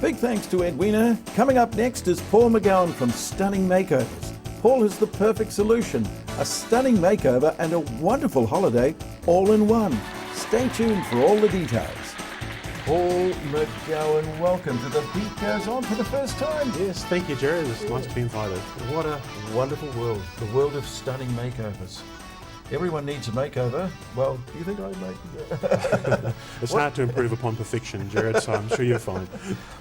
Big thanks to Edwina. Coming up next is Paul McGowan from Stunning Makeovers. Paul has the perfect solution, a stunning makeover and a wonderful holiday all in one. Stay tuned for all the details. Paul McGowan, welcome to The Beat Goes On for the first time. Yes, thank you, Jerry. It's nice to be invited. What a wonderful world, the world of stunning makeovers. Everyone needs a makeover. Well, do you think I'd make It's hard to improve upon perfection, Jared, so I'm sure you're fine.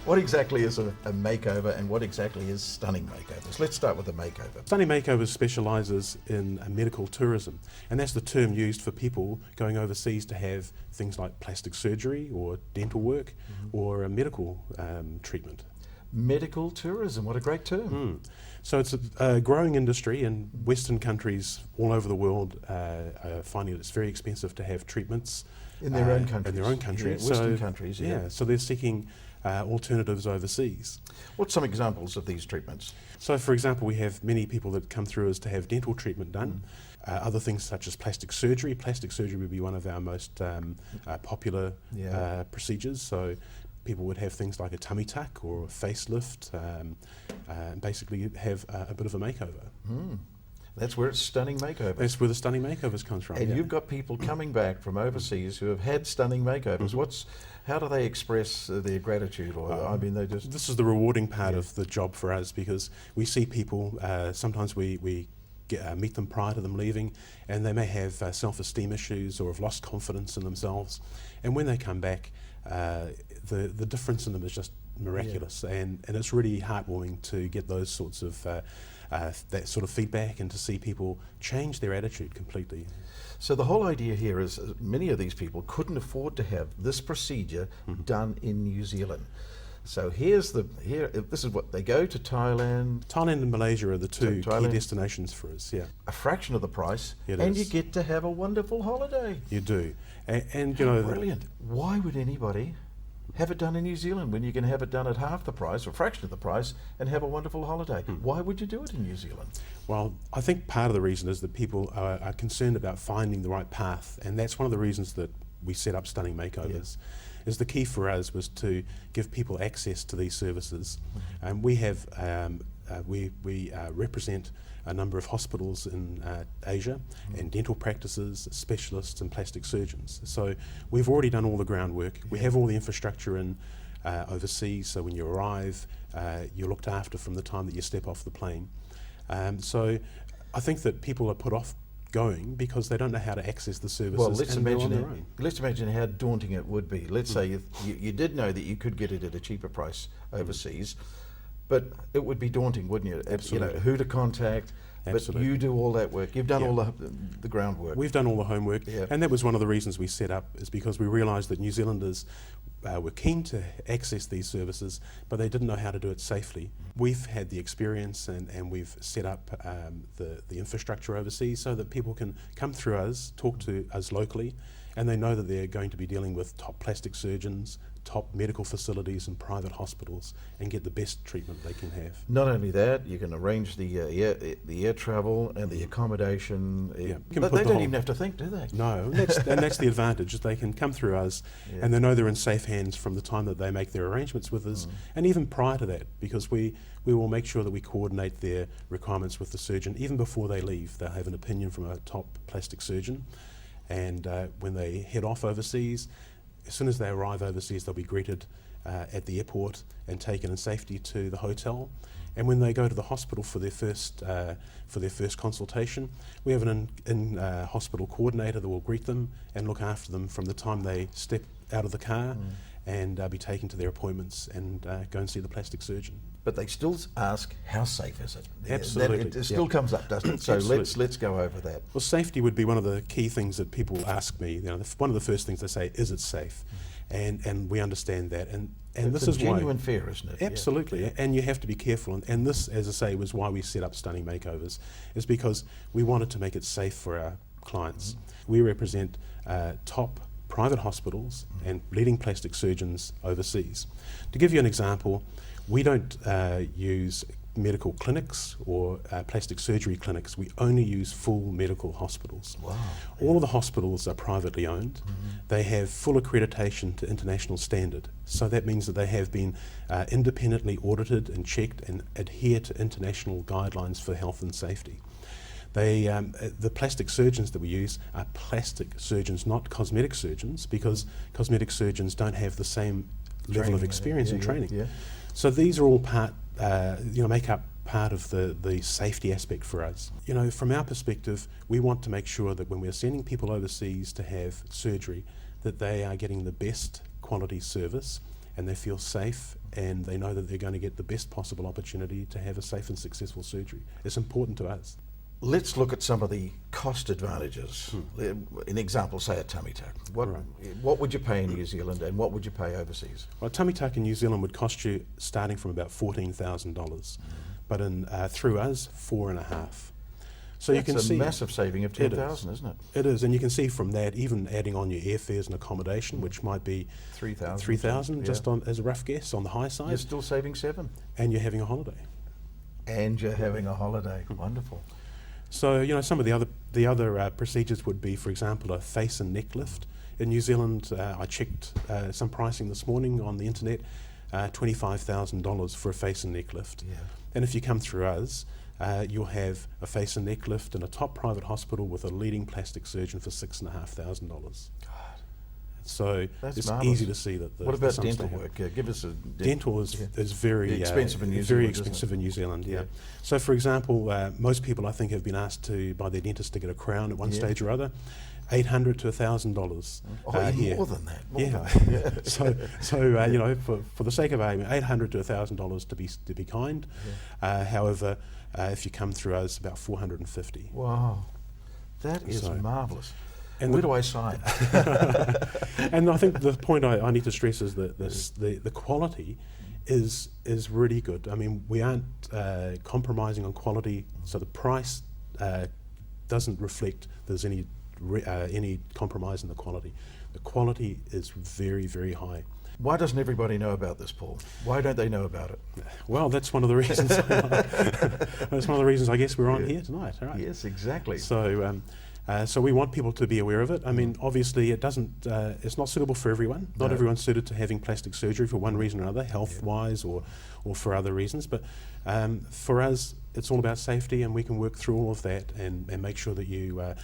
What exactly is a makeover and what exactly is stunning makeovers? Let's start with the makeover. Stunning Makeovers specialises in medical tourism, and that's the term used for people going overseas to have things like plastic surgery or dental work or a medical treatment. Medical tourism, what a great term. So it's a growing industry, and Western countries all over the world are finding it's very expensive to have treatments In their own countries. In their own countries. Yeah, Western countries, yeah. So they're seeking alternatives overseas. What's some examples of these treatments? So for example, we have many people that come through us to have dental treatment done. Other things such as plastic surgery. Plastic surgery would be one of our most popular procedures. So people would have things like a tummy tuck or a facelift, and basically have a bit of a makeover. That's where it's Stunning Makeovers. That's where the Stunning Makeovers comes from. And you've got people coming back from overseas who have had stunning makeovers. How do they express their gratitude? Or I mean, they just... This is the rewarding part of the job for us, because we see people, sometimes we meet them prior to them leaving, and they may have self-esteem issues or have lost confidence in themselves. And when they come back, the difference in them is just miraculous, and it's really heartwarming to get those sorts of that sort of feedback and to see people change their attitude completely. So the whole idea here is many of these people couldn't afford to have this procedure done in New Zealand. So this is what they go to Thailand. Thailand and Malaysia are the two key destinations for us. Yeah, a fraction of the price, it and is. you get to have a wonderful holiday. You do, and you know, brilliant. Why would anybody have it done in New Zealand when you can have it done at half the price or a fraction of the price and have a wonderful holiday? Why would you do it in New Zealand? Well, I think part of the reason is that people are concerned about finding the right path, and that's one of the reasons that we set up Stunning Makeovers. Is the key for us was to give people access to these services. And we have we represent a number of hospitals in Asia and dental practices, specialists and plastic surgeons. So we've already done all the groundwork. We have all the infrastructure in overseas, so when you arrive, you're looked after from the time that you step off the plane. So I think that people are put off going because they don't know how to access the services. Well, let's imagine how daunting it would be. Let's say you did know that you could get it at a cheaper price overseas, but it would be daunting, wouldn't it? Absolutely. You know, who to contact. Absolutely. But you do all that work. You've done all the groundwork. We've done all the homework, and that was one of the reasons we set up, is because we realised that New Zealanders were keen to access these services, but they didn't know how to do it safely. We've had the experience, and we've set up the infrastructure overseas so that people can come through us, talk to us locally, and they know that they're going to be dealing with top plastic surgeons, top medical facilities and private hospitals, and get the best treatment they can have. Not only that, you can arrange the air travel and the accommodation. They don't even have to think, do they? No, and that's the advantage. They can come through us and they know they're in safe hands from the time that they make their arrangements with us, and even prior to that, because we will make sure that we coordinate their requirements with the surgeon. Even before they leave, they'll have an opinion from a top plastic surgeon, and when they head off overseas, as soon as they arrive overseas, they'll be greeted at the airport and taken in safety to the hotel. And when they go to the hospital for their first consultation, we have an in-hospital coordinator that will greet them and look after them from the time they step out of the car and be taken to their appointments and go and see the plastic surgeon. But they still ask, how safe is it? Absolutely. It still comes up, doesn't it? So let's go over that. Well, safety would be one of the key things that people ask me. You know, one of the first things they say, is it safe? And we understand that. And this is why... genuine fear, isn't it? Absolutely. Yeah. And you have to be careful. And this, as I say, was why we set up Stunning Makeovers, is because we wanted to make it safe for our clients. We represent top private hospitals and leading plastic surgeons overseas. To give you an example, we don't use medical clinics or plastic surgery clinics. We only use full medical hospitals. Wow. All of the hospitals are privately owned. They have full accreditation to international standard. So that means that they have been independently audited and checked and adhere to international guidelines for health and safety. The plastic surgeons that we use are plastic surgeons, not cosmetic surgeons, because cosmetic surgeons don't have the same level of experience and training. Yeah. So these are all make up part of the safety aspect for us. From our perspective, we want to make sure that when we're sending people overseas to have surgery, that they are getting the best quality service and they feel safe and they know that they're going to get the best possible opportunity to have a safe and successful surgery. It's important to us. Let's look at some of the cost advantages. An example, say a tummy tuck. What would you pay in New Zealand and what would you pay overseas? Well, a tummy tuck in New Zealand would cost you starting from about $14,000, but through us, $4,500. So you can see a massive saving of $10,000, isn't it? It is, and you can see from that, even adding on your airfares and accommodation, which might be $3,000, just as a rough guess on the high side. You're still saving $7,000. And you're having a holiday. Wonderful. So some of the other procedures would be, for example, a face and neck lift. In New Zealand, I checked some pricing this morning on the internet, $25,000 for a face and neck lift. Yeah. And if you come through us, you'll have a face and neck lift in a top private hospital with a leading plastic surgeon for $6,500. So that's it's marvelous. easy to see that. What about dental work? Give us a dental is very expensive in New Zealand. Very expensive in New Zealand. Yeah. So, for example, most people I think have been asked by their dentist to get a crown at one stage or other. $800 to $1,000 here. More than that. For the sake of argument, $800 to $1,000 to be kind. Yeah. However, if you come through us, about $450. Wow, that is marvelous. And where do I sign? And I think the point I need to stress is that the quality is really good. I mean, we aren't compromising on quality, so the price doesn't reflect there's any compromise in the quality. The quality is very, very high. Why doesn't everybody know about this, Paul? Why don't they know about it? Well, that's one of the reasons. That's one of the reasons I guess we're on here tonight. All right. Yes, exactly. So we want people to be aware of it. I mean, obviously, it's not suitable for everyone. Not everyone's suited to having plastic surgery for one reason or another, health-wise or for other reasons. But for us, it's all about safety, and we can work through all of that and make sure that you're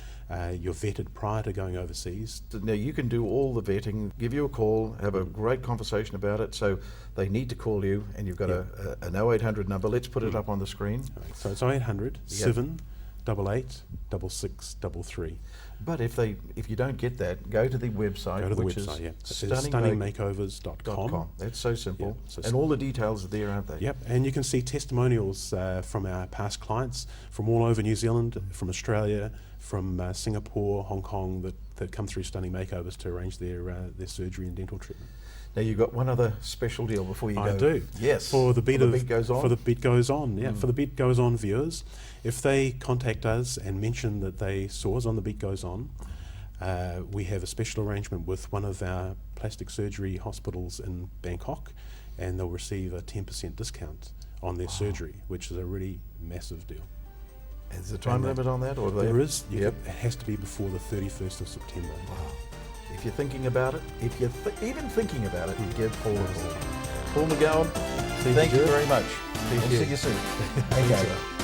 vetted prior to going overseas. Now, you can do all the vetting, give you a call, have a great conversation about it. So they need to call you, and you've got an 0800 number. Let's put it up on the screen. Right. So it's 0800 788 6633. But if you don't get that, go to the website. Go to the which website, is stunningmakeovers.com. That's so simple. Yeah, and all the details are there, aren't they? Yep, and you can see testimonials from our past clients from all over New Zealand, from Australia, from Singapore, Hong Kong, that come through Stunning Makeovers to arrange their surgery and dental treatment. Now, you've got one other special deal before you go. I do. Yes. For the beat goes on. For the beat goes on. Yeah. For the beat goes on viewers, if they contact us and mention that they saw us on the beat goes on, we have a special arrangement with one of our plastic surgery hospitals in Bangkok, and they'll receive a 10% discount on their surgery, which is a really massive deal. Is there a time limit on that? Or there is. It has to be before the 31st of September. Wow. If you're thinking about it, even thinking about it, give Paul a call. Paul McGowan, thank you very much. We'll see you soon. Okay.